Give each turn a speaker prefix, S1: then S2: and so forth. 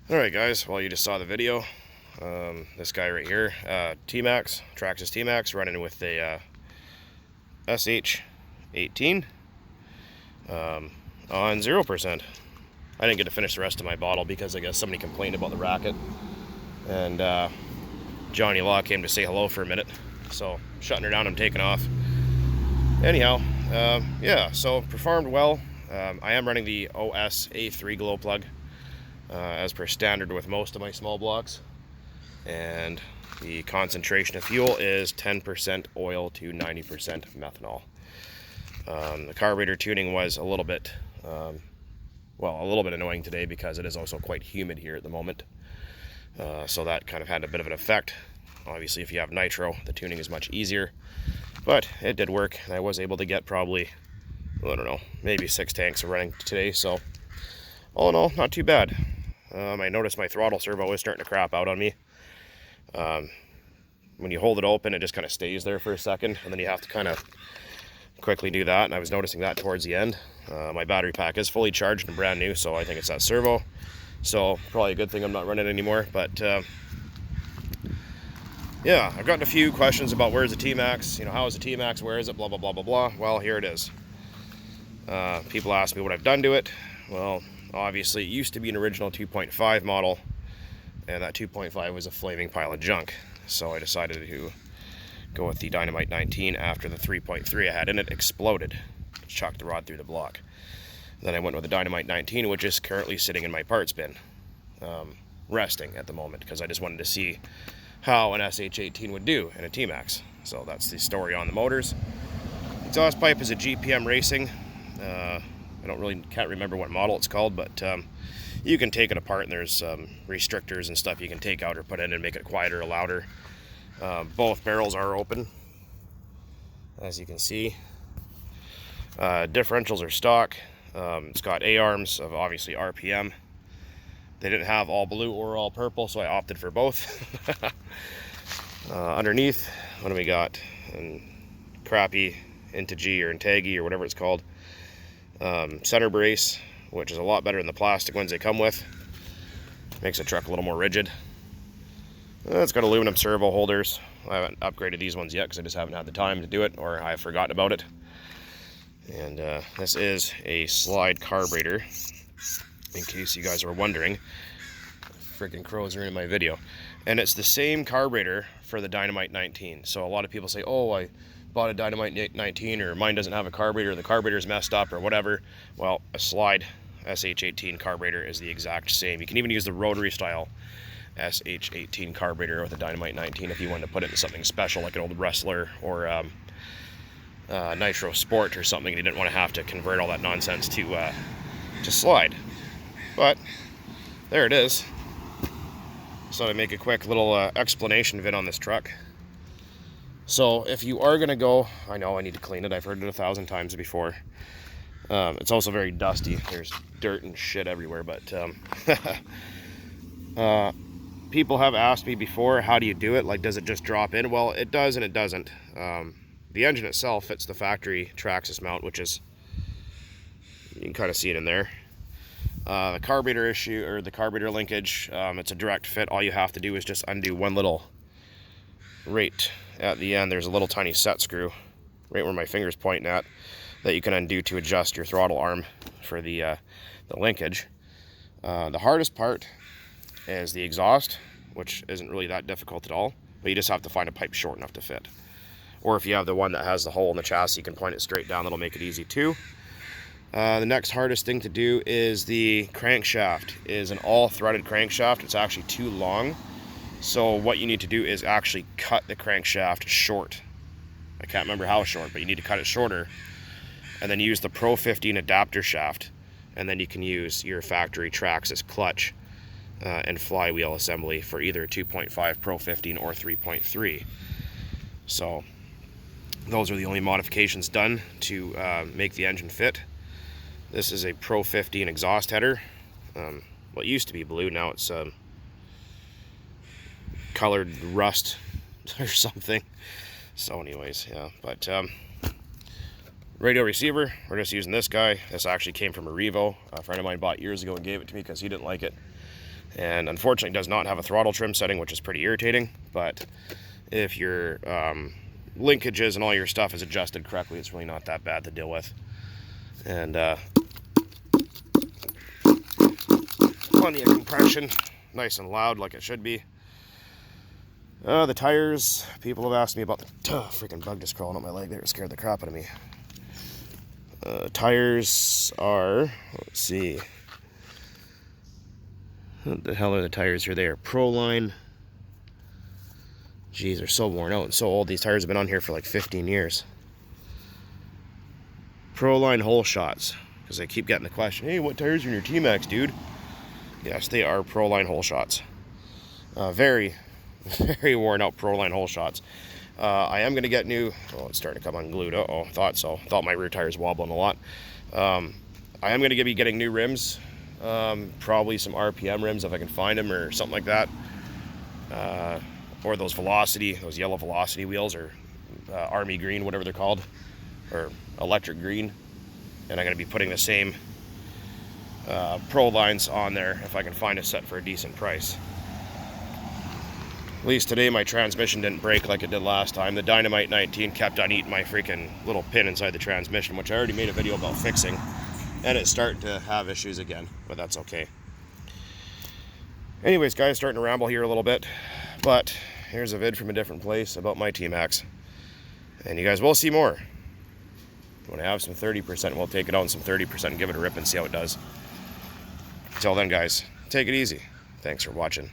S1: Alright guys, well you just saw the video. This guy right here, Tmaxx, Tmaxx Tmaxx, running with a SH18 on 0%. I didn't get to finish the rest of my bottle because I guess somebody complained about the racket. And Johnny Law came to say hello for a minute. So shutting her down, I'm taking off. Anyhow, yeah, so performed well. I am running the OS A3 glow plug. As per standard with most of my small blocks, and the concentration of fuel is 10% oil to 90% methanol. The carburetor tuning was a little bit annoying today because it is also quite humid here at the moment, so that kind of had a bit of an effect. Obviously if you have nitro, the tuning is much easier, but it did work, and I was able to get probably, I don't know, maybe 6 tanks of running today, so all in all, not too bad. I noticed my throttle servo is starting to crap out on me. When you hold it open, it just kind of stays there for a second, and then you have to kind of quickly do that, and I was noticing that towards the end. My battery pack is fully charged and brand new, so I think it's that servo. So probably a good thing I'm not running anymore, but yeah, I've gotten a few questions about where's the Tmaxx, how is the Tmaxx, where is it, blah, blah, blah, blah, blah. Well, here it is. People ask me what I've done to it. Well, obviously it used to be an original 2.5 model, and that 2.5 was a flaming pile of junk, so I decided to go with the Dynamite 19 after the 3.3 I had in it exploded. Chucked the rod through the block. Then I went with the Dynamite 19, which is currently sitting in my parts bin, resting at the moment, because I just wanted to see how an SH18 would do in a Tmaxx. So that's the story on the motors. Exhaust pipe is a GPM Racing. I can't remember what model it's called, but you can take it apart, and there's restrictors and stuff you can take out or put in and make it quieter or louder. Both barrels are open, as you can see. Differentials are stock. It's got A-arms of obviously RPM. They didn't have all blue or all purple, so I opted for both. Underneath, what do we got? And crappy Integi or Integi or whatever it's called. Center brace, which is a lot better than the plastic ones they come with. Makes the truck a little more rigid. It's got aluminum servo holders. I haven't upgraded these ones yet because I just haven't had the time to do it, or I've forgotten about it. And this is a slide carburetor, in case you guys were wondering. Freaking crows are in my video. And it's the same carburetor for the Dynamite 19. So a lot of people say, oh, I bought a Dynamite 19, or mine doesn't have a carburetor, the carburetor's messed up, or whatever. Well, a slide SH18 carburetor is the exact same. You can even use the rotary style SH18 carburetor with a Dynamite 19 if you wanted to put it in something special, like an old Wrestler or Nitro Sport or something, and you didn't want to have to convert all that nonsense to slide. But there it is. So I make a quick little explanation vid on this truck. So if you are going to go, I know I need to clean it, I've heard it 1,000 times before. It's also very dusty, there's dirt and shit everywhere, but people have asked me before, how do you do it? Like, does it just drop in? Well, it does and it doesn't. The engine itself fits the factory Tmaxx mount, which is, you can kind of see it in there. The carburetor issue, or the carburetor linkage, it's a direct fit. All you have to do is just undo one little, right at the end, there's a little tiny set screw, right where my finger's pointing at, that you can undo to adjust your throttle arm for the linkage. The hardest part is the exhaust, which isn't really that difficult at all, but you just have to find a pipe short enough to fit. Or if you have the one that has the hole in the chassis, you can point it straight down, that'll make it easy too. The next hardest thing to do is the crankshaft. It is an all-threaded crankshaft. It's actually too long. So what you need to do is actually cut the crankshaft short. I can't remember how short, but you need to cut it shorter. And then use the Pro 15 adapter shaft. And then you can use your factory Tmaxx clutch and flywheel assembly for either a 2.5 Pro 15 or 3.3. So those are the only modifications done to make the engine fit. This is a Pro 15 exhaust header. Well, it used to be blue, now it's colored rust or something. So anyways, yeah, but radio receiver, we're just using this guy. This actually came from a Revo. A friend of mine bought years ago and gave it to me because he didn't like it. and unfortunately does not have a throttle trim setting, which is pretty irritating. But if your linkages and all your stuff is adjusted correctly, it's really not that bad to deal with. And plenty of compression, nice and loud like it should be. The tires, people have asked me about the freaking bug just crawling up my leg there. It scared the crap out of me. Tires are, let's see, what the hell are the tires here? They are Proline. Geez, they're so worn out and so old. These tires have been on here for like 15 years. Proline hole shots, because I keep getting the question, hey, what tires are in your Tmaxx, dude? Yes, they are Proline hole shots. Very worn out Proline hole shots. I am going to get new, oh, it's starting to come unglued. Uh-oh, thought so. Thought my rear tire's wobbling a lot. I am going to be getting new rims. Probably some RPM rims if I can find them or something like that. Or those Velocity, those yellow Velocity wheels, or Army Green, whatever they're called, or Electric Green. And I'm going to be putting the same Pro lines on there if I can find a set for a decent price. At least today my transmission didn't break like it did last time. The Dynamite 19 kept on eating my freaking little pin inside the transmission, which I already made a video about fixing. And it's starting to have issues again, but that's okay. Anyways, guys, starting to ramble here a little bit. But here's a vid from a different place about my Tmaxx. And you guys will see more. When I have some 30%, we'll take it out in some 30% and give it a rip and see how it does. Until then, guys, take it easy. Thanks for watching.